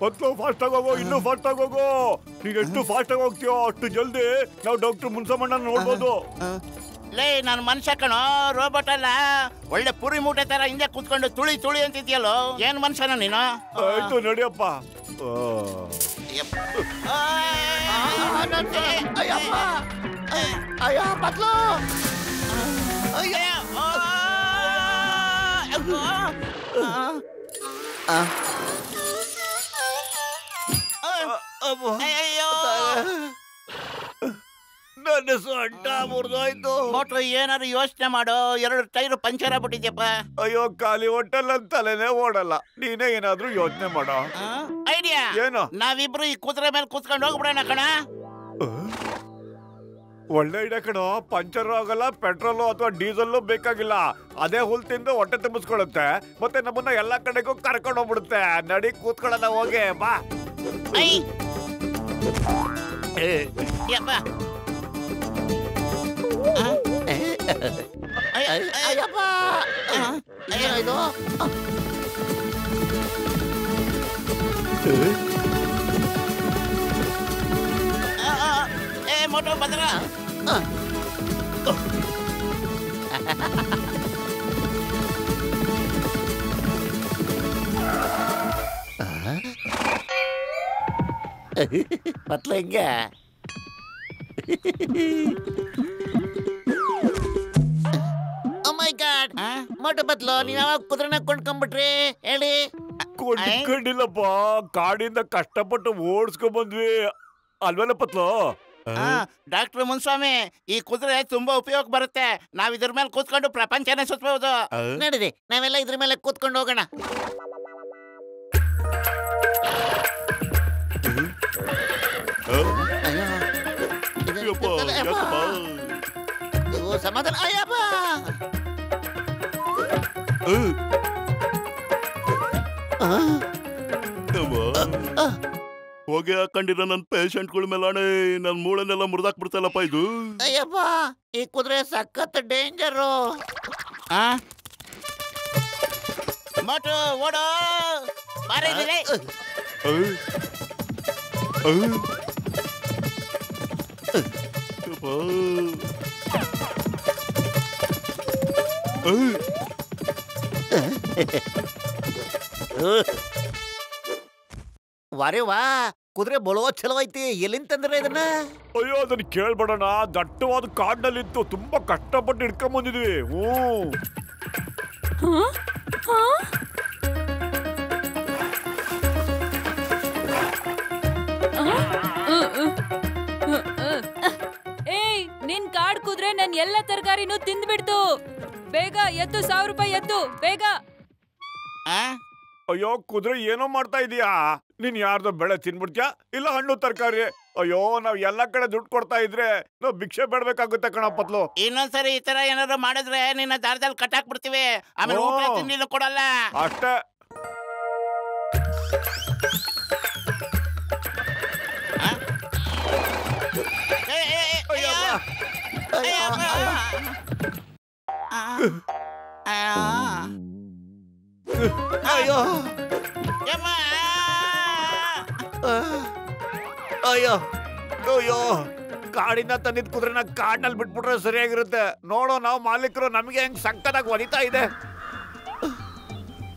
ಮತ್ತು ಫಾಸ್ಟ್ ಆಗಿ ಹೋಗೋ, ಇನ್ನೂ ಫಾಸ್ಟ್ ಆಗಿ ಹೋಗೋ. ಈಗ ಎಷ್ಟು ಫಾಸ್ಟ್ ಆಗಿ ಹೋಗ್ತೀಯೋ ಅಷ್ಟು ಜಲ್ದಿ ನಾವು ಡಾಕ್ಟರ್ ಮುನ್ಸಮ್ಮಣ್ಣ ನೋಡ್ಬೋದು. ಲೇ ನಾನು ಮನುಷ್ಯ ಕಣೋ, ರೋಬೋಟ್ ಅಲ್ಲ. ಒಳ್ಳೆ ಪುರಿ ಮೂಟೆ ತರ ಹಿಂದೆ ಕೂತ್ಕೊಂಡು ತುಳಿ ತುಳಿ ಅಂತಿದ್ಯಲ್ಲೋ. ಏನ್ ಮನುಷ್ಯನ ನೀನು? ಆಯ್ತು ನಡಿಯಪ್ಪ. ನನ್ನ ಸೊಂಟ ಮುರಿದೋಯ್ತು. ಮೋಟ್ರು ಏನಾದ್ರು ಯೋಚನೆ ಮಾಡೋ, 2 ಟೈರ್ ಪಂಚರ್ ಆಗ್ಬಿಟ್ಟಿದ್ಯಪ್ಪ. ಅಯ್ಯೋ ಖಾಲಿ ಹೊಟ್ಟೆಲ್ಲ ತಲೆನೇ ಓಡಲ್ಲ. ನೀನೇ ಏನಾದ್ರೂ ಯೋಚನೆ ಮಾಡೋ. ಐಡಿಯಾ ಏನು? ನಾವಿಬ್ರು ಈ ಕುದುರೆ ಮೇಲೆ ಕೂತ್ಕೊಂಡು ಹೋಗ್ಬಿಡೋಣ ಕಣ. ಒಳ್ಳೆ ಐಡಿಯಾ ಕಣೋ. ಪಂಚರ್ ಆಗಲ್ಲ, ಪೆಟ್ರೋಲು ಅಥವಾ ಡೀಸೆಲ್ ಬೇಕಾಗಿಲ್ಲ. ಅದೇ ಹುಲ್ ತಿಂದು ಹೊಟ್ಟೆ ತುಂಬಿಸ್ಕೊಳುತ್ತೆ, ಮತ್ತೆ ನಮ್ಮನ್ನ ಎಲ್ಲಾ ಕಡೆಗೂ ಕರ್ಕೊಂಡು ಹೋಗ್ಬಿಡುತ್ತೆ. ನಡಿ ಕೂತ್ಕೊಳ್ಳೋಣ, ಹೋಗಿ ಬಾ. ಮೋಟೋ ಬಂದ್ರ ಪತ್ಲ ಹೆಂಗ ಮೊಟ್ಟ ಬತ್ಲು ನೀವ್ ಯಾವಾಗ ಕುದುರೆನ ಕೊಂಡ್ಕೊಂಡ್ಬಿಟ್ರಿ ಹೇಳಿ? ಕೊಂಡ್ಕೊಂಡಿಲ್ಲಪ್ಪ, ಕಾಡಿಂದ ಕಷ್ಟಪಟ್ಟು ಓಡಿಸ್ಕೊಂಡ್ ಬಂದ್ವಿ ಅಲ್ವೇನ ಪತ್ಲು? ಡಾಕ್ಟರ್ ಮುನ್ಸ್ವಾಮಿ, ಈ ಕುದುರೆ ತುಂಬಾ ಉಪಯೋಗ ಬರುತ್ತೆ. ನಾವ್ ಇದ್ರ ಮೇಲೆ ಕೂತ್ಕೊಂಡು ಪ್ರಪಂಚನೇ ಸುತ್ತಬಹುದು. ನಡೀರಿ, ನಾವೆಲ್ಲ ಇದ್ರ ಮೇಲೆ ಕೂತ್ಕೊಂಡು ಹೋಗೋಣ. ಸಮಾಧಾನ ಅಯ್ಯಪ್ಪ. ಹೋಗಿ ಹಾಕೊಂಡಿರೋ ನನ್ನ ಪೇಷಂಟ್ಗಳ ಮೇಲಾಣೆ ನನ್ನ ಮೂಳೆನೆಲ್ಲ ಮುರಿದಾಕ್ಬಿಡ್ತಲ್ಲಪ್ಪ ಇದು. ಅಯ್ಯಪ್ಪ, ಈ ಕುದುರೆ ಸಖತ್ ಡೇಂಜರು. ಮೋಟು ಓಡೋ, ಬಾರಿದ್ರೆ ವಾರೇ ವಾ, ಕುದುರೆ ಬಲೋ ಚಲೋ ಐತಿ. ಎಲ್ಲಿಂದ ತಂದ್ರೆ ಇದನ್ನ? ಅಯ್ಯೋ ಅದನ್ನ ಕೇಳ್ಬೇಡಣ, ದಟ್ಟವಾದ ಕಾಡಿನಲ್ಲಿತ್ತು. ತುಂಬಾ ಕಷ್ಟಪಟ್ಟು ಹಿಡ್ಕೊಂಡ್ ಬಂದಿದ್ವಿ. ಏಯ್, ನಿನ್ ಕಾಡ್ ಕುದುರೆ ನನ್ ಎಲ್ಲ ತರಕಾರಿನೂ ತಿಂದ್ಬಿಡ್ತು. ಬೇಗ ಎದ್ದು, 1000 ರೂಪಾಯಿ ಎದ್ದು ಬೇಗ. ಅಯ್ಯೋ ಕುದುರೆ ಏನೋ ಮಾಡ್ತಾ ಇದೀಯಾ ನೀನ್? ಯಾರ್ದೋ ಬೆಳೆ ತಿನ್ಬಿಡ್ತ್ಯಾ ಇಲ್ಲ ಹಣ್ಣು ತರಕಾರಿ? ಅಯ್ಯೋ ನಾವ್ ಎಲ್ಲಾ ಕಡೆ ದುಡ್ಡು ಕೊಡ್ತಾ ಇದ್ರೆ ನಾವ್ ಭಿಕ್ಷೆ ಬೇಡ್ಬೇಕಾಗುತ್ತೆ ಕಣ ಪತ್ಲು. ಇನ್ನೊಂದ್ಸರಿ ಈ ತರ ಏನಾದ್ರು ಮಾಡಿದ್ರೆ ನಿನ್ನ ದಾರದಲ್ಲಿ ಕಟ್ಟಾಕ್ ಬಿಡ್ತೀವಿ. ಆಮೇಲೆ ಊಟ ತಿಂಡಿನೂ ಕೊಡಲ್ಲ ಅಷ್ಟೇ. ಅಯ್ಯೋ ಅಯ್ಯೋ ಅಯ್ಯೋ, ಕಾಡಿಂದ ತಂದಿದ್ ಕುದುರೆನ ಕಾಡ್ನಲ್ಲಿ ಬಿಟ್ಬಿಟ್ರೆ ಸರಿಯಾಗಿರುತ್ತೆ. ನೋಡೋ, ನಾವು ಮಾಲೀಕರು ನಮಗೆ ಹೆಂಗ್ ಸಕ್ಕತ್ತಾಗಿ ಹೊಡಿತಾ ಇದೆ.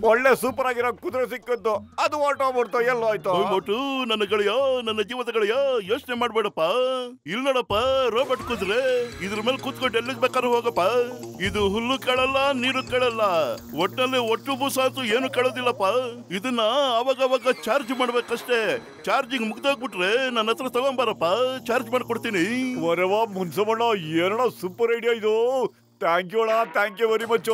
ಒಳ್ಳೆ ಸೂಪರ್ ಆಗಿರೋ ಕುದುರೆ ಸಿಕ್ಕದ್ದು, ಅದು ಹೊರಟೋಗ್ಬಿಡ್ತು. ಎಲ್ಲೋಯ್ತು? ಮೋಟು ನನ್ನ ಗೆಳೆಯ, ನನ್ನ ಜೀವದ ಗೆಳೆಯ, ಯೋಚನೆ ಮಾಡ್ಬೇಡಪ್ಪ. ಇಲ್ಲಿ ನೋಡಪ್ಪ, ರೋಬೋಟ್ ಕುದುರೆ. ಇದ್ರ ಮೇಲೆ ಕೂತ್ಕೊಂಡು ಎಲ್ಲಿಗೆ ಬೇಕಾದ್ರೂ ಹೋಗಪ್ಪ. ಇದು ಹುಲ್ಲು ಕೇಳಲ್ಲ, ನೀರು ಕೇಳಲ್ಲ, ಒಟ್ಟಲ್ಲಿ ಒಟ್ಟು ಬೂಸಾತು ಏನು ಕೇಳೋದಿಲ್ಲಪ್ಪ. ಇದನ್ನ ಅವಾಗ ಚಾರ್ಜ್ ಮಾಡ್ಬೇಕಷ್ಟೇ. ಚಾರ್ಜಿಂಗ್ ಮುಗ್ದೋಗ್ಬಿಟ್ರೆ ನನ್ನ ಹತ್ರ ತಗೊಂಬಾರಪ್ಪ, ಚಾರ್ಜ್ ಮಾಡ್ಕೊಡ್ತೀನಿ. ವರವಾ ಮುನ್ಸಮಣ್ಣ, ಏನೋ ಸೂಪರ್ ಐಡಿಯಾ ಇದು. ಥ್ಯಾಂಕ್ ಯು ಅಣ್ಣ, ಥ್ಯಾಂಕ್ ಯು ವೆರಿ ಮಚ್.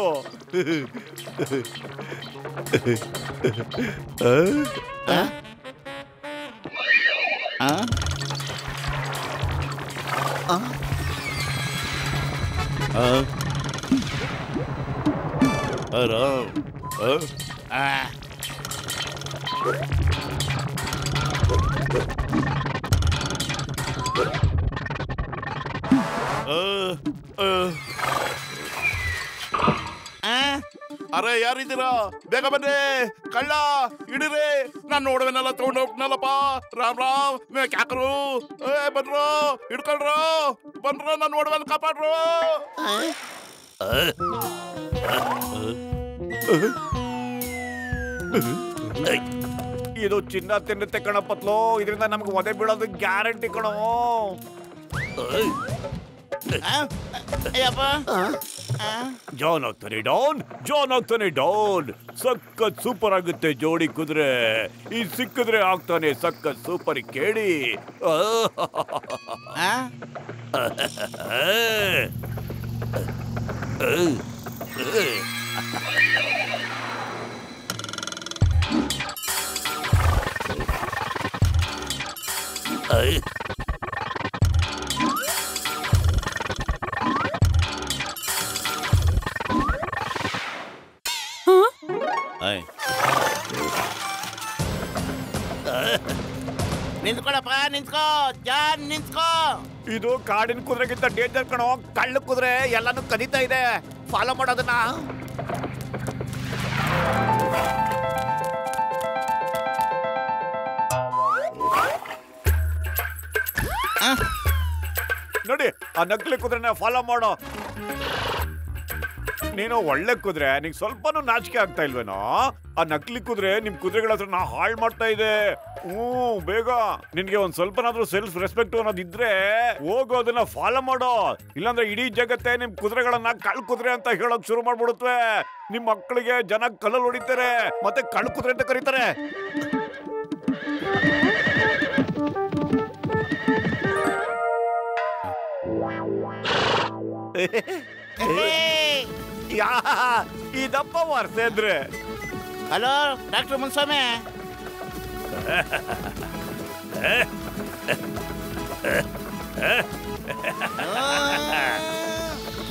ಆರಾಮ್. ಅರೆ ಯಾರಿದ್ದೀರಾ? ಬೇಗ ಬನ್ನಿ, ಕಳ್ಳ ಹಿಡಿರಿ. ನಾನು ನೋಡುವೆನೆಲ್ಲ ತಗೊಂಡು ಹೋಗ್ನಲ್ಲಪ್ಪ. ರಾಮ್ ರಾಮ್ ಮೇ ಕ್ಯಾಕರು. ಬನ್ರೋ, ಹಿಡ್ಕೊಳ್ರೋ, ಬನ್ರೋ, ನಾನು ನೋಡುವೆಲ್ಲ ಕಾಪಾಡ್ರು. ಇದು ಚಿನ್ನ ತಿನ್ನುತ್ತೆ ಕಣಪತ್ಲು, ಇದರಿಂದ ನಮ್ಗೆ ಒದೆ ಬೀಳೋದು ಗ್ಯಾರಂಟಿ ಕಣೋ. ಅಯ್ಯಪ್ಪ ಜಾನ್ ಆಗ್ತಾನೆ ಡಾನ್, ಜಾನ್ ಆಗ್ತಾನೆ ಡಾನ್. ಸಖತ್ ಸೂಪರ್ ಆಗುತ್ತೆ ಜೋಡಿ ಕುದುರೆ. ಈ ಸಿಕ್ಕಿದ್ರೆ ಆಗ್ತಾನೆ ಸಖತ್ ಸೂಪರ್ ಕೇಳಿ. ನಿಂತ್ಕೊಳಪ್ಪ, ನಿಂತ್ಕೋ ಜಾನ್, ನಿಂತ್ಕೋ. ಇದು ಕಾಡಿನ ಕುದುರೆಗಿಂತ ಡೇಂಜರ್ ಕಣೋ. ಕಳ್ಳ ಕುದುರೆ ಎಲ್ಲಾನು ಕದೀತಾ ಇದೆ. ಫಾಲೋ ಮಾಡೋದನ್ನ. ನೋಡಿ, ಆ ನಕಲಿ ಕುದುರೆನ ಫಾಲೋ ಮಾಡೋ. ನೀನು ಒಳ್ಳೆ ಕುದುರೆ, ನಿಂಗೆ ಸ್ವಲ್ಪನೂ ನಾಚಿಕೆ ಆಗ್ತಾ ಇಲ್ವೇನೋ? ಆ ನಕಲಿ ಕುದುರೆ ನಿಮ್ ಕುದುರೆಗಳ ಹತ್ರ ಹಾಳು ಮಾಡ್ತಾ ಇದೆ. ಬೇಗ ನಿನ್ಗೆ ಒಂದ್ ಸ್ವಲ್ಪನಾದ್ರೂ ಸೆಲ್ಫ್ ರೆಸ್ಪೆಕ್ಟ್ ಅನ್ನೋದಿದ್ರೆ ಹೋಗೋ ಅದನ್ನ ಫಾಲೋ ಮಾಡೋ. ಇಲ್ಲಾಂದ್ರೆ ಇಡೀ ಜಗತ್ತೇ ನಿಮ್ ಕುದುರೆಗಳನ್ನ ಕಳ್ ಕುದುರೆ ಅಂತ ಹೇಳೋಕ್ ಶುರು ಮಾಡ್ಬಿಡುತ್ತವೆ. ನಿಮ್ ಮಕ್ಕಳಿಗೆ ಜನ ಕಲ್ಲಲ್ಲಿ ಹೊಡಿತಾರೆ, ಮತ್ತೆ ಕಳ್ ಕುದುರೆ ಅಂತ ಕರೀತಾರೆ. ಇದಪ್ಪ ವರ್ಸೇಂದ್ರೆ. Hello doctor Munswamy.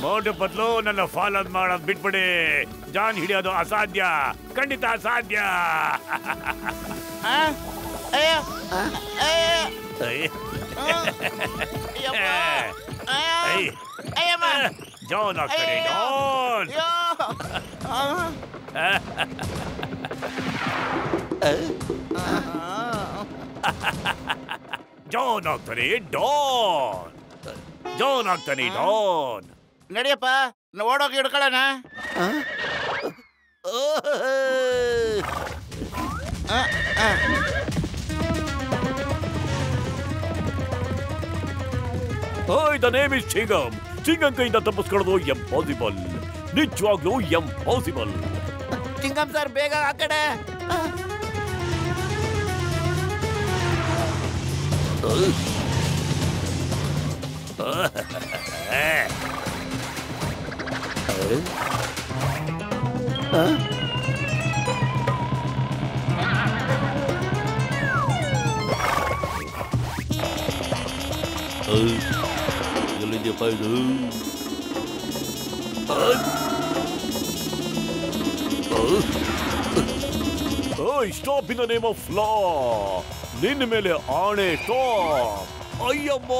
ಮೋಟು ಪತ್ಲು, ನನ್ನ ಫಾಲೋ ಮಾಡೋದು ಬಿಟ್ಬಿಡಿ. ಜಾನ್ ಹಿಡಿಯೋದು ಅಸಾಧ್ಯ, ಖಂಡಿತ ಅಸಾಧ್ಯ. ಜಾನ್ ಆಗ್ತಾನೆ ಡಾನ್. ಜಾನ್ ಆಗ್ತಾನೆ ಡಾನ್, ಜಾನ್ ಆಗ್ತಾನೆ ಡಾನ್. ನಡಿಯಪ್ಪ, ಓಡೋಗಿ ಹಿಡ್ಕೊಳ್ಳೋಣ. The name is Chingam. Chingam ಕೈಯಿಂದ ತಪ್ಪಿಸ್ಕೊಳ್ಳೋದು ಎಂಪಾಸಿಬಲ್, ನಿಜವಾಗ್ಲೂ ಎಂಪಾಸಿಬಲ್. ಚಿಂಗಂ ಸರ್, ಬೇಗ ಆ ಕಡೆ. ಎಲ್ಲಿದೆಯಪ್ಪ ಇದು? Stop in the name of law. ನಿನ್ನ ಮೇಲೆ ಆಣೆ, ಸ್ಟಾಪ್. ಅಯ್ಯಮ್ಮ,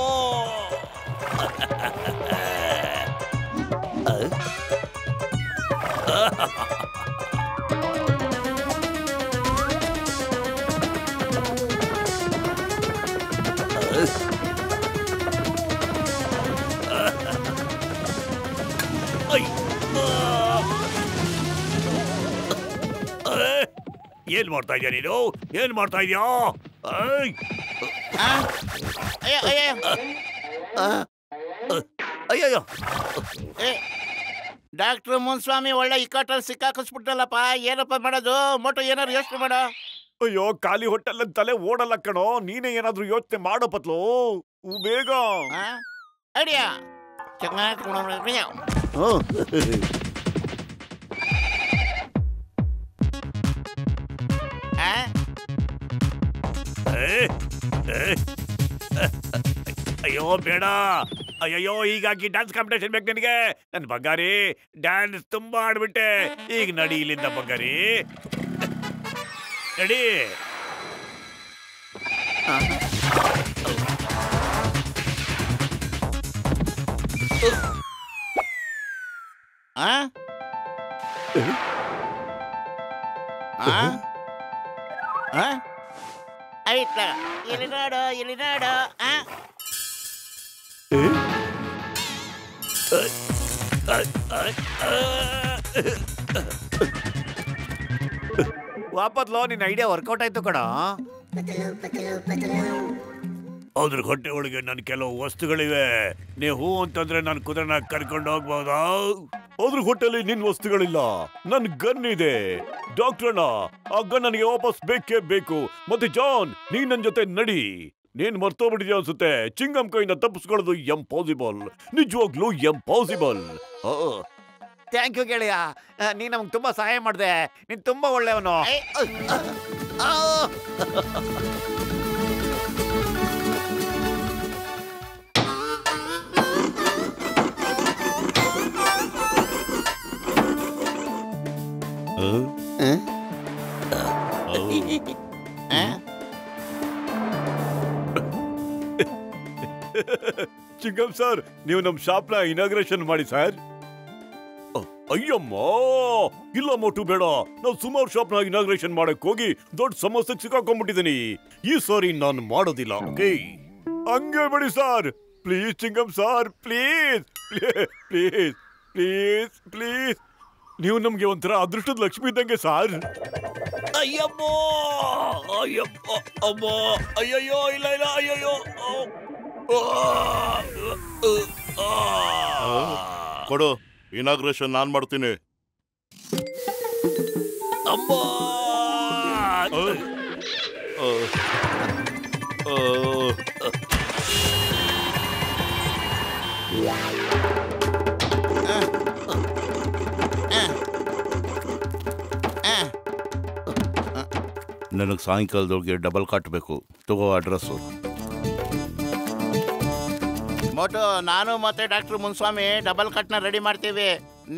ಏನ್ ಮಾಡ್ತಾ ಇದೀಯ ನೀನು? ಏನ್ ಮಾಡ್ತಾ ಇದೀಯಾ? ಅಯ್ಯಯ್ಯೋ, ಡಾಕ್ಟರ್ ಮುನ್ಸ್ವಾಮಿ ಒಳ್ಳೆ ಇಕ್ಕಟ್ಟಲ್ಲಿ ಸಿಕ್ಕಾಕಿಸ್ಬಿಟ್ಟಲ್ಲಪ್ಪ. ಏನಪ್ಪ ಮಾಡೋದು? ಮೋಟು ಏನಾದ್ರು ಯೋಚನೆ ಮಾಡೋ. ಅಯ್ಯೋ, ಖಾಲಿ ಹೊಟ್ಟೆಲ್ಲ ತಲೆ ಓಡಲ್ಲ ಕಣೋ. ನೀನೇ ಏನಾದ್ರೂ ಯೋಚನೆ ಮಾಡೋ ಪತ್ಲು, ಬೇಗ. ಐಡಿಯಾ ಚೆನ್ನಾಗಿ. ಅಯ್ಯೋ ಬೇಡ. ಅಯ್ಯಯ್ಯೋ, ಹೀಗಾಗಿ ಡ್ಯಾನ್ಸ್ ಕಾಂಪಿಟೇಷನ್ ಬೇಕು ನಿನಗೆ. ನನ್ ಬಂಗಾರಿ, ಡ್ಯಾನ್ಸ್ ತುಂಬಾ ಆಡ್ಬಿಟ್ಟೆ. ಈಗ ನಡಿ ಇಲ್ಲಿಂದ ಬಂಗಾರಿ, ನಡಿ. ಆಯ್ತ ಇಲ್ಲಿ ನೋಡು ವಾಪತ್ಲೋ ನಿನ್ನ ಐಡಿಯಾ ವರ್ಕೌಟ್ ಆಯ್ತು ಕಣ. ಅದ್ರ ಹೊಟ್ಟೆ ಒಳಗೆ ನನ್ ಕೆಲವು ವಸ್ತುಗಳಿವೆ. ನೀವು ಹೂ ಅಂತಂದ್ರೆ ನಾನು ಕುದುರೆನ ಕರ್ಕೊಂಡು ಹೋಗ್ಬಹುದಾ? ಅದ್ರ ಹೊಟ್ಟೆಲಿ ನಿನ್ ವಸ್ತುಗಳಿಲ್ಲ, ನನ್ ಗನ್ ಇದೆ. ಡಾಕ್ಟ್ರಣ್ಣ, ಆ ಗನ್ ನನಗೆ ವಾಪಸ್ ಬೇಕೇ ಬೇಕು. ಮತ್ತೆ ಜಾನ್, ನೀನ್ ನನ್ ಜೊತೆ ನಡಿ. ನೀನ್ ಮರ್ತೋಗ್ಬಿಟ್ಟಿದ್ಯಾ ಅನ್ಸುತ್ತೆ. ಚಿಂಗಂ ಕೈಯಿಂದ ತಪ್ಪಿಸ್ಕೊಳ್ಳೋದು ಎಂಪಾಸಿಬಲ್, ನಿಜವಾಗ್ಲೂ ಎಂಪಾಸಿಬಲ್. ಥ್ಯಾಂಕ್ ಯು ಗೆಳೆಯ, ನೀನ್ ನಮ್ಗೆ ತುಂಬಾ ಸಹಾಯ ಮಾಡಿದೆ. ನೀನ್ ತುಂಬಾ ಒಳ್ಳೆಯವನು. ಚಿಂಗಂ ಸರ್, ನೀವು ನಮ್ ಶಾಪ್ ನ ಇನಾಗ್ರೇಷನ್ ಮಾಡಿ ಸರ್. ಅಯ್ಯಮ್ಮ, ಇಲ್ಲ ಮೋಟು ಬೇಡ. ನಾವು ಸುಮಾರು ಶಾಪ್ ನ ಇನಾಗ್ರೇಷನ್ ಮಾಡಕ್ ಹೋಗಿ ದೊಡ್ಡ ಸಮಸ್ಯೆಗೆ ಸಿಕ್ಕಾಕೊಂಡ್ಬಿಟ್ಟಿದ್ದೀನಿ. ಈ ಸಾರಿ ನಾನು ಮಾಡೋದಿಲ್ಲ. ಓಕೆ, ಹಂಗೆ ಬಿಡಿ sir. Please Chingam sir, please please please please. ನೀವು ನಮ್ಗೆ ಒಂಥರ ಅದೃಷ್ಟದ ಲಕ್ಷ್ಮಿ ಇದ್ದಂಗೆ ಸಾರ್. ಅಯ್ಯಮ್ಮೋ, ಅಯ್ಯಪ್ಪ, ಅಮ್ಮ, ಅಯ್ಯಯ್ಯೋ, ಇಲ್ಲ ಇಲ್ಲ, ಅಯ್ಯಯ್ಯೋ. ಕೊಡು, ಇನಾಗ್ರೇಷನ್ ನಾನ್ ಮಾಡ್ತೀನಿ. ಅಮ್ಮ, ನನಗೆ ಸಾಯಂಕಾಲದೊಳಗೆ ಡಬಲ್ ಕಟ್ಟಬೇಕು. ತಗೋ ಅಡ್ರೆಸ್ಸು. ಮೋಟು, ನಾನು ಮತ್ತೆ ಡಾಕ್ಟರ್ ಮುನ್ಸ್ವಾಮಿ ಡಬಲ್ ಕಟ್ನ ರೆಡಿ ಮಾಡ್ತೀವಿ.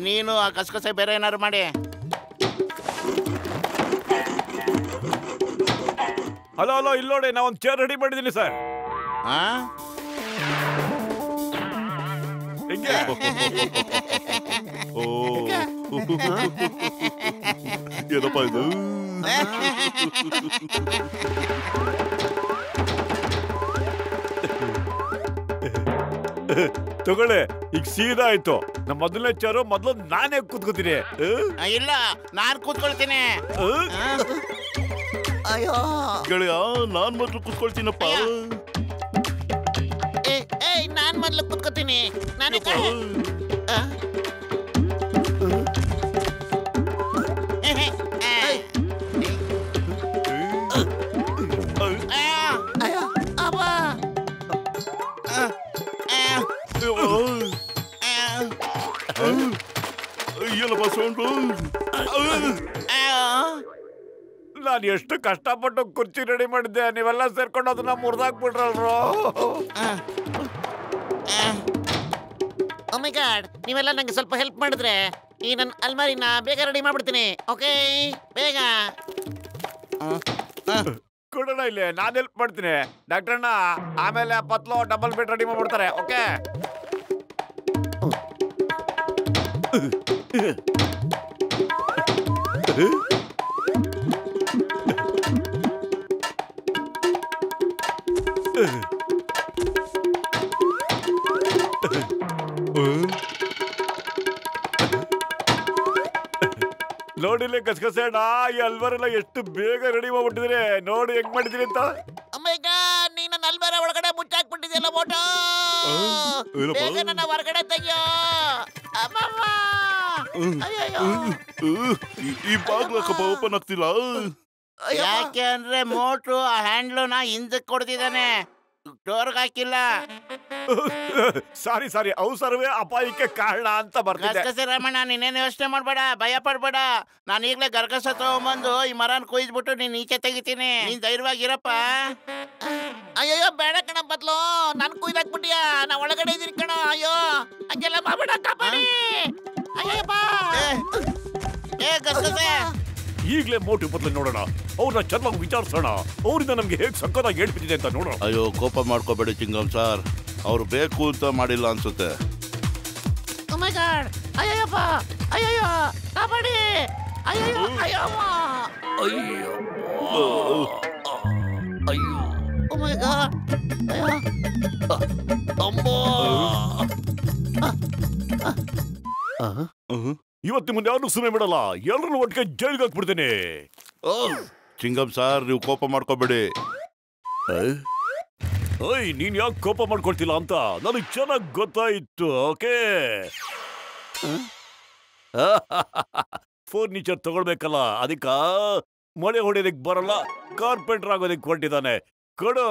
ನೀನು ಆ ಕಸಕಸೆ ಬೇರೆ ಏನಾರು ಮಾಡಿ. ಹಲೋ ಹಲೋ, ಇಲ್ಲಿ ನೋಡಿ, ನಾ ಒಂದು ಚೇರ್ ರೆಡಿ ಮಾಡಿದ್ದೀನಿ ಸರ್. ಹೆಂಗೆ? ಓ, ಏನಪ್ಪ ಇದು? ತಗೊಳ್ಳಿ, ಈಗ ಸೀದಾ ಆಯ್ತು. ನಮ್ಮ ಮೊದಲನೇ ಚೇರು ಮೊದಲು ನಾನೇ ಕೂತ್ಕೋತೀನಿ. ಇಲ್ಲ, ನಾನು ಕೂತ್ಕೊಳ್ತೀನಿ. ಅಯ್ಯೋ ಗೆಳೆಯ, ನಾನ್ ಮೊದ್ಲು ಕೂತ್ಕೊಳ್ತೀನಪ್ಪ. ನಾನ್ ಮೊದ್ಲು ಕುತ್ಕೋತೀನಿ. ಏನಪ್ಪ ಸೌಂಡು? ನಾನು ಎಷ್ಟು ಕಷ್ಟಪಟ್ಟು ಕುರ್ಚಿ ರೆಡಿ ಮಾಡಿದ್ದೆ, ನೀವೆಲ್ಲ ಸೇರ್ಕೊಂಡು ಅದನ್ನ ಮುರಿದಾಕ್ಬಿಟ್ರಲ್ರು. ಓ ಮೈ ಗಾಡ್, ನೀವೆಲ್ಲ ನಂಗೆ ಸ್ವಲ್ಪ ಹೆಲ್ಪ್ ಮಾಡಿದ್ರೆ ಈ ನನ್ನ ಅಲ್ಮಾರಿನ ಬೇಗ ರೆಡಿ ಮಾಡ್ಬಿಡ್ತೀನಿ. ಓಕೆ, ಬೇಗ ಕೊಡೋಣ ಇಲ್ಲಿ, ನಾನು ಹೆಲ್ಪ್ ಮಾಡ್ತೀನಿ. ಡಾಕ್ಟರ್ನ ಆಮೇಲೆ ಪತ್ಲು ಡಬಲ್ ಬೆಡ್ ರೆಡಿ ಮಾಡ್ಬಿಡ್ತಾರೆ. ಓಕೆ, ನೋಡಿಲ್ಲ ಕಸಕಸೇಣ, ಈ ಅಲ್ವಾರೆಲ್ಲ ಎಷ್ಟು ಬೇಗ ರೆಡಿ ಮಾಡ್ಬಿಟ್ಟಿದ್ರೆ. ನೋಡಿ ಹೆಂಗ್ ಮಾಡಿದೀನಿ ಅಂತ. ಓ ಮೈ ಗಾಡ್, ನೀ ನನ್ನ ಅಲ್ಮಾರಿ ಒಳಗಡೆ ಮುಚ್ಚಾಕ್ಬಿಟ್ಟಿದ್ಯಲ್ಲ ಮೋಟೋ. ಬೇಗ ನನ್ನ ಹೊರಗಡೆ ತೆಗಿಯೋ. ಅಮ್ಮಮ್ಮ, ಅಯ್ಯಯ್ಯೋ. ಈ ಬಾಗ್ಲಕ್ಕಪ್ಪ ಓಪನ್ ಆಗ್ತಿಲ್ಲ. ಯಾಕೆ ಅಂದ್ರೆ ಮೋಟ್ರು ಆ ಹ್ಯಾಂಡ್ಲುನ ಹಿಂದಕ್ಕೆ ಕೊಡ್ತಿದ್ದಾನೆ, ಡೋರ್ಗೆ ಹಾಕಿಲ್ಲ. ಸಾರಿ ಸಾರಿ, ಅವಸರವೇ ಅಪಾಯಕ್ಕೆ ಕಾರಣ ಅಂತ ಬರ್ತಿದೆ. ಗಸಗಸೆ ರಮಣ, ನೀನೇನು ಯೋಚನೆ ಮಾಡ್ಬೇಡ, ಭಯ ಪಡ್ಬೇಡ. ನಾನು ಈಗಲೇ ಗರ್ಗಸ ತಗೊಂಬಂದು ಈ ಮರನ ಕೊಯ್ದ್ಬಿಟ್ಟು ನೀನ್ ಈಚೆ ತೆಗಿತೀನಿ. ನೀನ್ ಧೈರ್ಯವಾಗಿರಪ್ಪ. ಅಯ್ಯಯ್ಯೋ, ಬೇಡ ಕಣ ಬದ್ಲು, ನಾನು ಕುಯ್ದಾಕ್ಬಿಟ್ಟಿಯಾ. ನಾ ಒಳಗಡೆ ಇದೀನಿ ಕಣ. ಅಯ್ಯೋ, ಹಂಗೆಲ್ಲ ಮಾಡ್ಬೇಡ, ಕಾಪಾಡಿ. ಅಯ್ಯಪ್ಪ, ಗಸಗಸೆ ಈಗಲೇ ಮೋಟು ಬದಲು ನೋಡೋಣ, ಅವ್ರನ್ನ ಚೆನ್ನಾಗಿ ವಿಚಾರಿಸೋಣ. ಅವರಿಂದ ನಮ್ಗೆ ಹೇಗ್ ಸಕ್ಕತ್ತಾಗಿ ಹೇಳ್ಬಿಟ್ಟಿದೆ ಅಂತ ನೋಡೋಣ. ಅಯ್ಯೋ, ಕೋಪ ಮಾಡ್ಕೋಬೇಡಿ ಚಿಂಗಂ ಸರ್, ಅವ್ರು ಬೇಕು ಅಂತ ಮಾಡಿಲ್ಲ ಅನ್ಸುತ್ತೆ. ಓ ಮೈ ಗಾಡ್, ಅಯ್ಯಯ್ಯಪ್ಪ, ಅಯ್ಯಯ್ಯೋ, ಕಾಪಾಡಿ. ಅಯ್ಯಯ್ಯೋ, ಅಯ್ಯಮ್ಮ. ಅಯ್ಯೋ Oh my God. ಇವತ್ತು ಮುಂದೆ ಯಾರು ಸುಮ್ಮನೆ ಬಿಡಲ್ಲ, ಎಲ್ಲರನ್ನು ಒಟ್ಟಿಗೆ ಜೈಲ್ಗೆ ಹಾಕ್ಬಿಡ್ತೇನೆ. ಚಿಂಗಂ ಸರ್, ನೀವು ಕೋಪ ಮಾಡ್ಕೋಬೇಡಿ. ಓಯ್, ನೀನ್ ಯಾಕೆ ಕೋಪ ಮಾಡ್ಕೊಳ್ತಿಲ್ಲ ಅಂತ ನನಗೆ ಚೆನ್ನಾಗಿ ಗೊತ್ತಾಯಿತು. ಓಕೆ, ಫರ್ನಿಚರ್ ತಗೊಳ್ಬೇಕಲ್ಲ, ಅದಕ್ಕ ಮಳೆ ಹೊಡೆಯೋದಕ್ಕೆ ಬರಲ್ಲ, ಕಾರ್ಪೆಂಟರ್ ಆಗೋದಕ್ಕೆ ಹೊರಟಿದ್ದಾನೆ. ಕೊಡು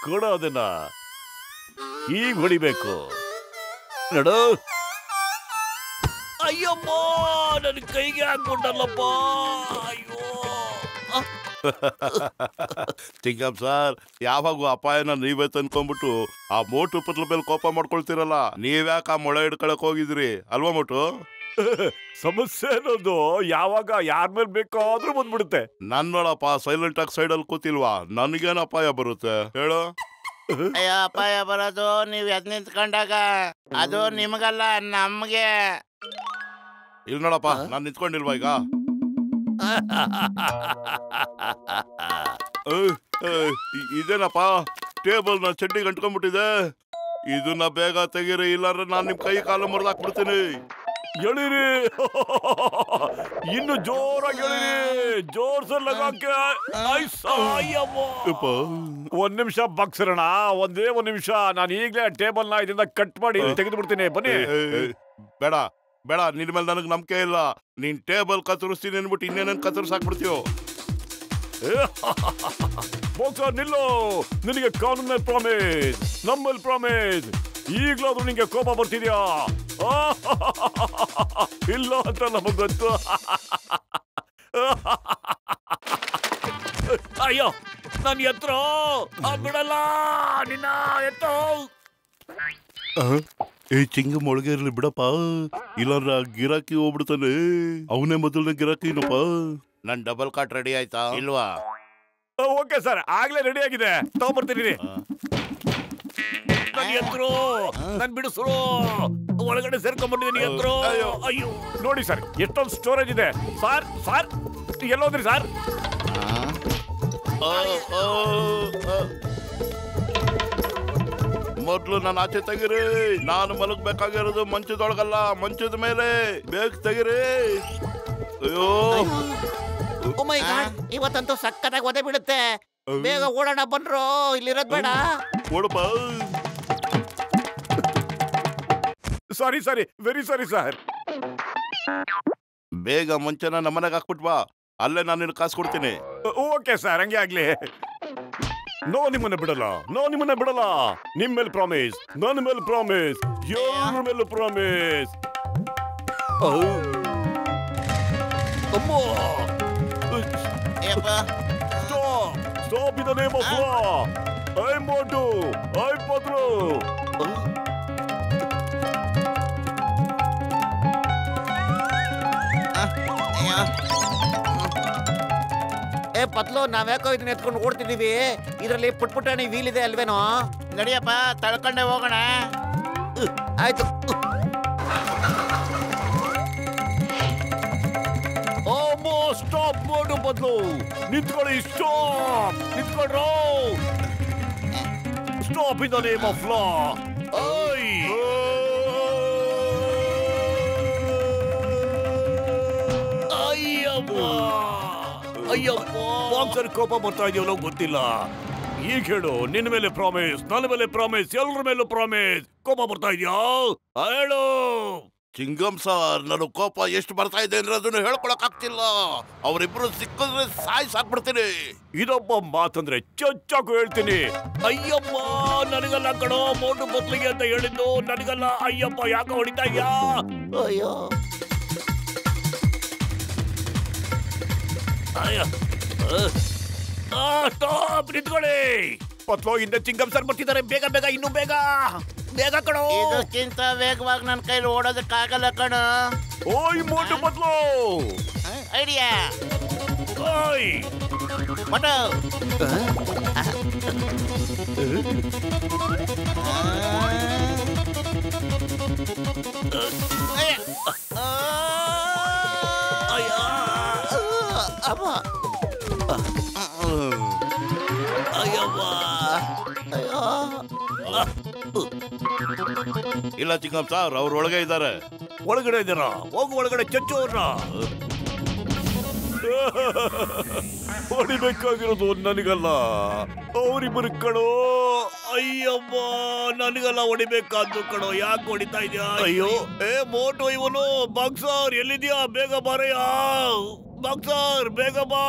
ಕೊಡು ಅದನ್ನ, ಈಗ ಹೊಡಿಬೇಕು ನೋಡು. ಅಯ್ಯಮ್ಮ, ನನ್ನ ಕೈಗೆ ಹಾಕೊಂಡಲ್ಲಪ್ಪ. ಅಯ್ಯೋ, ಚಿಂಗಂ ಸರ್, ಯಾವಾಗೂ ಅಪಾಯನ ನೀವೇ ತಂದ್ಕೊಂಡ್ಬಿಟ್ಟು ಆ ಮೋಟು ಪತ್ಲ ಮೇಲೆ ಕೋಪ ಮಾಡ್ಕೊಳ್ತೀರಲ್ಲ, ನೀವ್ಯಾಕೆ ಆ ಮೊಳೆ ಹಿಡ್ಕೊಳಕ್ ಹೋಗಿದ್ರಿ ಅಲ್ವಾ ಮೋಟು? ಸಮಸ್ಯೆ ಅನ್ನೋದು ಯಾವಾಗ ಯಾರ ಮೇಲೆ ಬೇಕಾದ್ರೂ ಬಂದ್ಬಿಡುತ್ತೆ. ನನ್ನೋಳಪ್ಪ ಸೈಲೆಂಟ್ ಆಗಿ ಸೈಡಲ್ಲಿ ಕೂತಿಲ್ವಾ, ನನಗೇನು ಅಪಾಯ ಬರುತ್ತೆ ಹೇಳು? ಅಯ್ಯೋ, ಅಪಾಯ ಬರೋದು ನೀವ್ ಎದ್ ನಿಂತ್ಕೊಂಡಾಗ, ಅದು ನಿಮಗಲ್ಲ ನಮ್ಗೆ. ಇಲ್ಲಿ ನೋಡಪ್ಪ, ನಾನ್ ನಿಂತ್ಕೊಂಡಿಲ್ವಾ ಈಗ? ಇದೇನಪ್ಪ, ಟೇಬಲ್ ನ ಚಡ್ಡಿ ಗಂಟ್ಕೊಂಡ್ಬಿಟ್ಟಿದೆ. ಇದನ್ನ ಬೇಗ ತೆಗೀರಿ, ಇಲ್ಲಾಂದ್ರೆ ನಾನ್ ನಿಮ್ ಕೈ ಕಾಲು ಮುರಿದಾಕ್ಬಿಡ್ತೀನಿ. ಎಳಿರಿ, ಇನ್ನು ಜೋರಾಗಿ ಎಳಿರಿ, ಜೋರ್ಸಲ್ಲ. ಒಂದ್ ನಿಮಿಷ ಬಗ್ಸರೋಣ, ಒಂದೇ ಒಂದ್ ನಿಮಿಷ. ನಾನು ಈಗಲೇ ಟೇಬಲ್ ನ ಇದರಿಂದ ಕಟ್ ಮಾಡಿ ತೆಗೆದು ಬಿಡ್ತೀನಿ. ಬನ್ನಿ. ಬೇಡ ಬೇಡ, ನಿನ್ ಮೇಲೆ ನನಗ್ ನಂಬಿಕೆ ಇಲ್ಲ. ನೀನ್ ಟೇಬಲ್ ಕತ್ತರಿಸ್ತೀನಿ ಅನ್ಬಿಟ್ಟು ಇನ್ನೇನನ್ ಕತ್ತರಿಸಾಕ್ಬಿಡ್ತೀವೋ? ಬಾಕ್ಸರ್ ನಿಲ್ಲು, ನಿನಗೆ ಕಾನೂನ ಪ್ರಾಮಿಸ್, ನಮ್ಮಲ್ಲಿ ಪ್ರಾಮಿಸ್. ಈಗ್ಲಾದ್ರೂ ನಿಂಗೆ ಕೋಪ ಬರ್ತಿದ್ಯಾ? ಇಲ್ಲ ಅಂತ ನಮಗ್ ಗೊತ್ತು. ಅಯ್ಯೋ, ನನ್ ಎತ್ರ ಬಿಡಲ್ಲ, ನಿನ್ನ ಎತ್ತೋ. ಏ ಚಿಂಗಂ, ಒಳಗೆ ಇರ್ಲಿ ಬಿಡಪ್ಪ, ಇಲ್ಲಾಂದ್ರ ಗಿರಾಕಿ ಹೋಗ್ಬಿಡ್ತಾನೆ. ಅವನೇ ಮೊದಲನೇ ಗಿರಾಕಿನಪ್ಪ. ನನ್ ಡಬಲ್ ಕಾಟ್ ರೆಡಿ ಆಯ್ತಾ ಇಲ್ವಾ? ಓಕೆ ಸರ್, ಆಗ್ಲೇ ರೆಡಿ ಆಗಿದೆ, ತಗೊಂಡ್ಬರ್ತೀನಿ. ನನ್ ಎತ್ರು, ನನ್ ಬಿಡಿಸ್ರು, ಒಳಗಡೆ ಸೇರ್ಕೊಂಡ್ಬಿಟ್ಟಿದ್ದೀನಿ ಎತ್ರು. ಅಯ್ಯೋ, ನೋಡಿ ಸರ್, ಎಷ್ಟೊಂದು ಸ್ಟೋರೇಜ್ ಇದೆ. ಸಾರ್ ಸಾರ್, ಎಲ್ಲೋದ್ರಿ ಸಾರ್? ಮೊದ್ಲು ನಾನು ಆಚೆ ತೆಗಿರಿ. ನಾನು ಮಲಗ್ಬೇಕಾಗಿರೋದು ಮಂಚದೊಳಗಲ್ಲ, ಮಂಚದ ಮೇಲೆ. ಬೇಗ ತೆಗಿರಿ. ಅಯ್ಯೋ, Oh my God. ಇವತ್ತಂತೂ ಸಕ್ಕತ್ತಾಗಿ ಒದೆ ಬಿಡುತ್ತೆ. ಬೇಗ ಓಡೋಣ ಬನ್ರೋ, ಇಲ್ಲಿರೋದ್ ಬೇಡ. ಓಡಪ್ಪ. ಸಾರಿ ಸಾರಿ, ವೆರಿ ಸಾರಿ ಸರ್. ಬೇಗ ಮಂಚನ ನಮ್ಮನೆಗೆ ಹಾಕ್ಬಿಟ್ವಾ, ಅಲ್ಲೇ ನಾನು ನಿನ್ನ ಕಾಸು ಕೊಡ್ತೀನಿ. ಓಕೆ ಸರ್, ಹಂಗೆ ಆಗ್ಲಿ. ನೋ, ನಿಮ್ಮನ್ನ ಬಿಡಲ್ಲ, ನೋ ನಿಮ್ಮನ್ನ ಬಿಡಲ್ಲ. ನಿಮ್ ಮೇಲೆ ಪ್ರಾಮಿಸ್, ನನ್ನ ಮೇಲೆ ಪ್ರಾಮಿಸ್, ಎಲ್ಲರ ಮೇಲೂ promise. Stop! Stop in the name of law! I'm Motu! I'm Patru! ಏ ಪತ್ಲು, ನಾವ್ಯಾಕೋ ಇದನ್ನ ಎತ್ಕೊಂಡು ಓಡ್ತಿದೀವಿ. ಇದರಲ್ಲಿ ಪುಟ್ಪುಟಾಣಿ ವೀಲ್ ಇದೆ ಅಲ್ವೇನೋ? ನಡಿಯಪ್ಪ, ತಳ್ಕೊಂಡೆ ಹೋಗೋಣ. ಆಯ್ತು. ಸ್ಟಾಪ್ ಮಾಡು ಬದಲು, ನಿಂತ್ಕೊಳ್ಳಿ. ಸ್ಟಾಪ್, ನಿಂತ್ಕೊಳ್ರೋ. Stop in the name of law. ಅಯ್ಯಪ್ಪ, ಬಾಕ್ಸರ್ ಕೋಪ ಬರ್ತಾ ಇದೆಯಲ್ಲ ಗೊತ್ತಿಲ್ಲ. ಈಗ ಹೇಳು, ನಿನ್ನ ಮೇಲೆ ಪ್ರಾಮಿಸ್, ನನ್ನ ಮೇಲೆ ಪ್ರಾಮಿಸ್, ಎಲ್ಲರ ಮೇಲೂ ಪ್ರಾಮಿಸ್. ಕೋಪ ಬರ್ತಾ ಇದೆಯಾ? ಹೇಳು. ಚಿಂಗಂ ಸರ್, ನನ್ನ ಕೋಪ ಎಷ್ಟು ಬರ್ತಾ ಇದೆ ಅಂದ್ರೆ ಅದನ್ನು ಹೇಳ್ಕೊಳಕ್ ಆಗ್ತಿಲ್ಲ. ಅವರಿಬ್ರು ಸಿಕ್ಕಿದ್ರೆ ಸಾಯ್ಸಾಕ್ಬಿಡ್ತೀನಿ. ಇದೊಬ್ಬ ಮಾತಂದ್ರೆ ಚಚ್ಚಾಕು ಹೇಳ್ತೀನಿ. ಅಯ್ಯಮ್ಮ, ನನಗಲ್ಲ ಕಣೋ, ಮೋಟು ಬದ್ಲಿಗೆ ಅಂತ ಹೇಳಿದ್ದು ನನಗಲ್ಲ. ಅಯ್ಯಪ್ಪ, ಯಾಕೆ ಹೊಡಿತಾ ಇದ್ಯಾ? ಅಯ್ಯೋ, ಸ್ಟಾಪ್, ನಿಂತ್ಕೊಳ್ಳಿ. ಪತ್ಲೋ, ಹಿಂದೆ ಚಿಂಗಂ ಸರ್ ಬರ್ತಿದ್ದಾರೆ. ಬೇಗ ಬೇಗ, ಇನ್ನೂ ಬೇಗ ಬೇಗ ಕಣೋ. ಇದಕ್ಕಿಂತ ವೇಗವಾಗಿ ನನ್ನ ಕೈಲಿ ಓಡೋದಕ್ಕಾಗಲ್ಲ ಕಣ. ಓಯ್ ಮೋಟು ಪತ್ಲೋ, ಐಡಿಯಾ. ಓಯ್ ಮೋಟು, ಅಮ್ಮ ಇಲ್ಲ ಚಿಕ್ಕಪ್ಪ ಸಾರ್ ಅವ್ರ ಒಳಗೆ ಇದ್ದಾರೆ. ಒಳಗಡೆ ಇದ್ದಾರಾ? ಹೋಗು ಒಳಗಡೆ ಚಚ್ಚು ಅವ್ರನ್ನ. ಹೊಡಿಬೇಕಾಗಿರೋದು ನನಗಲ್ಲ, ಅವರಿಬ್ಬರು ಕಣೋ. ಅಯ್ಯಮ್ಮ, ನನಗಲ್ಲ ಹೊಡಿಬೇಕಾದ್ದು ಕಣೋ. ಯಾಕೆ ಹೊಡಿತಾ ಇದೆಯಾ? ಅಯ್ಯೋ ಮೋಟು ಇವನು. ಬಾಕ್ಸರ್ ಎಲ್ಲಿದ್ಯಾ? ಬೇಗ ಬಾರಯ್ಯ ಬಾಕ್ಸರ್, ಬೇಗ ಬಾ.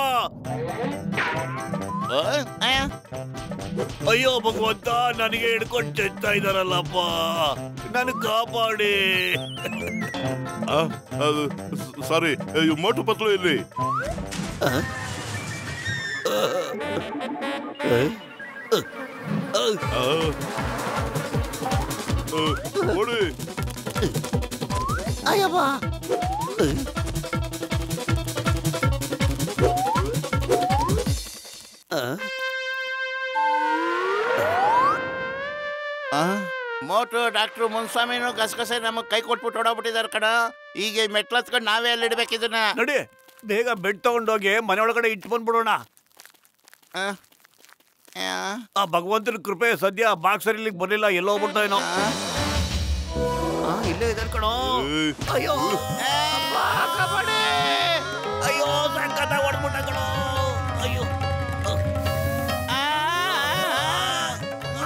ಅಯ್ಯೋ ಭಗವಂತ, ನನಗೆ ಹಿಡ್ಕೊಂಡು ಚೆಚ್ತಾ ಇದಾರಲ್ಲಪ್ಪ, ನನ್ ಕಾಪಾಡಿ. ಸಾರಿ, ಮೋಟು ಪತ್ಲು ಇಲ್ಲಿ. ಓಡಿ. ಅಯ್ಯಪ್ಪ, ಮೋಟು ಡಾಕ್ಟ್ರು ಮುನ್ಸ್ವಾಮಿನೂ ಗಸಗಸೆ ನಮಗ್ ಕೈ ಕೊಟ್ಬಿಟ್ಟು ಹೊಡೋಗ್ಬಿಟ್ಟಿದಾರ ಕಣ. ಈಗ ಮೆಟ್ಲತ್ಕೊಂಡು ನಾವೇ ಅಲ್ಲಿ ಇಡ್ಬೇಕಿದನ್ನ. ನಡಿ, ಬೇಗ ಬೆಡ್ ತಗೊಂಡೋಗಿ ಮನೆ ಒಳಗಡೆ ಇಟ್ಟು ಬಂದ್ಬಿಡೋಣ. ಆ ಭಗವಂತನ ಕೃಪೆ, ಸದ್ಯ ಬಾಕ್ಸರ್ ಇಲ್ಲಿಗೆ ಬರ್ಲಿಲ್ಲ, ಎಲ್ಲೋ ಹೋಗ್ಬಿಡ್ತಾ ಏನೋ. ಇಲ್ಲೇ ಇದಾರೆ ಕಣೋ. ಅಯ್ಯೋ ಕಬಡ್ಡಿ, ಅಯ್ಯೋ ಸಂಕಟ ಹೊಡ್ಬಿಟ್ಟ ಕಣೋ. ಅಯ್ಯೋ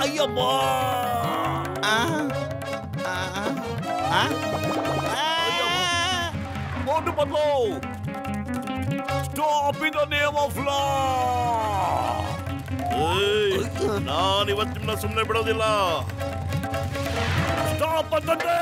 ಅಯ್ಯಮ್ಮ, Motu Patlu, stop in the name of law. ನಾನು ಇವತ್ತು ನಿಮ್ಮನ್ನ ಸುಮ್ಮನೆ ಬಿಡೋದಿಲ್ಲ. ಸ್ಟಾಪ್ ಅಂತಂದೆ.